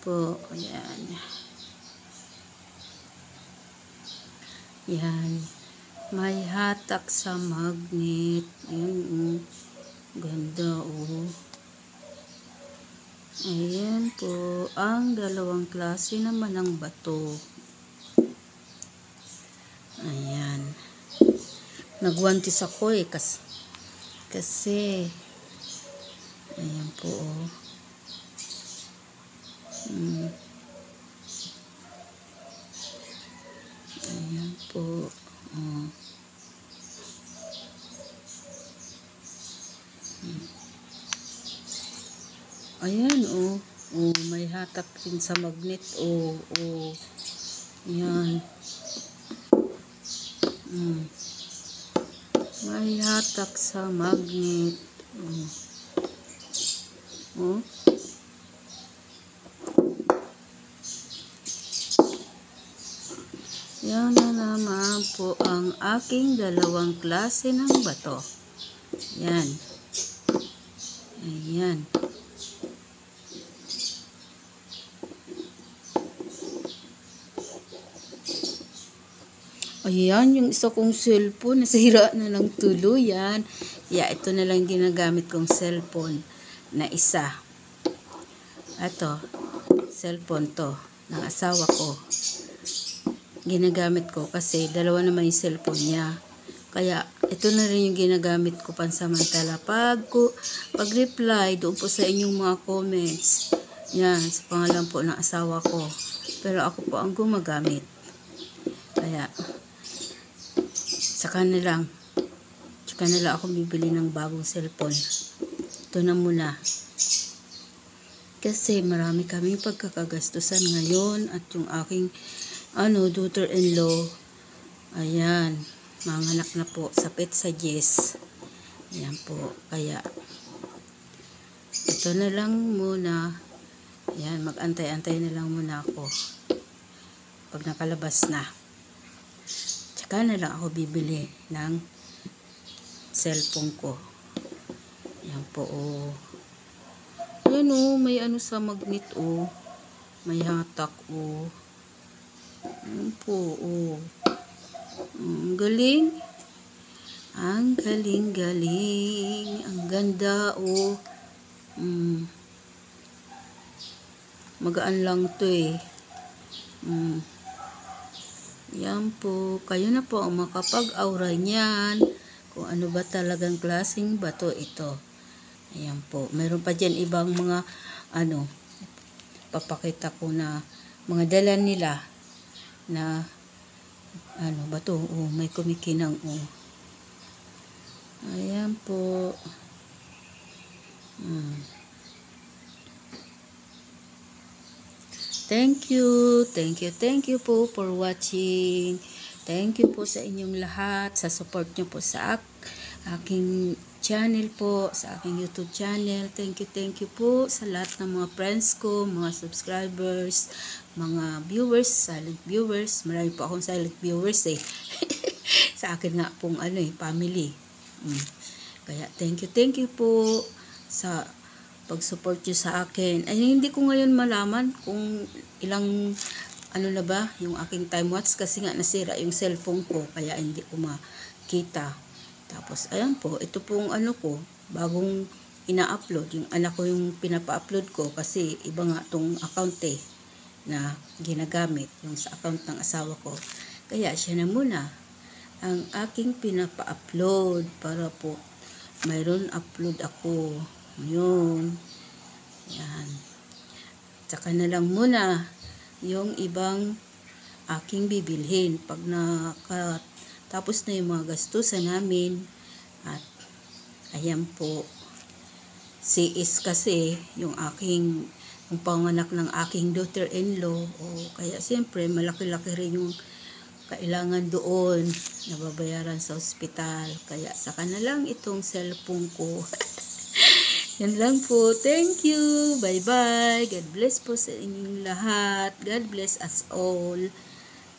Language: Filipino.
po. Ayan. Yan. May hatak sa magnet. Ayan, ganda, Ayan po. Ang dalawang klase naman ng bato. Ayan. Nagwantis ako kasi ayan po, Ayan po. Ayan, may hatak din sa magnet, Ayan. May hatak sa magnet. Yan na naman po ang aking dalawang klase ng bato. Yan. Ayan. Ayan, yung isa kong cellphone, nasira na ng tuluyan. Ito na lang ginagamit kong cellphone na isa. Ito, cellphone to, ng asawa ko. Ginagamit ko kasi dalawa naman yung cellphone niya. Kaya, ito na rin yung ginagamit ko pansamantala. Pag-reply doon po sa inyong mga comments. Yan, sa pangalan po ng asawa ko. Pero ako po ang gumagamit. Kaya, saka na lang ako bibili ng bagong cellphone. Ito na muna. Kasi marami kaming pagkakagastusan ngayon at yung aking daughter-in-law, ayan, manganak na po sa Petsa Jess. Ayan po, kaya ito na lang muna. Ayan, mag-antay-antay na lang muna ako pag nakalabas na. Tsaka na lang ako bibili ng cellphone ko. Ayan po, Ayan, may sa magnet, may hatak, Ayan po, Ang galing. Ang galing. Ang ganda, Magaan lang to, Yan po. Kayo na po ang makapag-aura niyan. Kung ano ba talagang klaseng bato ito. Ayan po. Meron pa dyan ibang mga, papakita ko na mga dala nila na, bato. May kumikinang, Ayan po. Thank you po for watching. Thank you po sa inyong lahat, sa support nyo po sa aking channel po, sa aking YouTube channel. Thank you po sa lahat ng mga friends ko, mga subscribers, mga viewers, silent viewers. Marami po akong silent viewers sa akin nga pong family. Kaya thank you po sa pag-support nyo sa akin. Ay, hindi ko ngayon malaman kung ilang na ba yung aking time watch kasi nga nasira yung cellphone ko kaya hindi ko makita. Tapos ayan po, ito pong ko, bagong ina-upload. Yung anak ko yung pinapa-upload ko kasi iba nga tong account na ginagamit, yung sa account ng asawa ko. Kaya siya na muna ang aking pinapa-upload para po mayroon upload ako. Yun. Yan. Tsaka na lang muna yung ibang aking bibilhin pag nakatapos na yung mga gastusan namin. At ayan po, si Is kasi yung panganak ng aking daughter-in-law, kaya siyempre malaki-laki rin yung kailangan doon na babayaran sa ospital. Kaya saka na lang itong cellphone ko. Yan lang po. Thank you. Bye-bye. God bless po sa inyong lahat. God bless us all.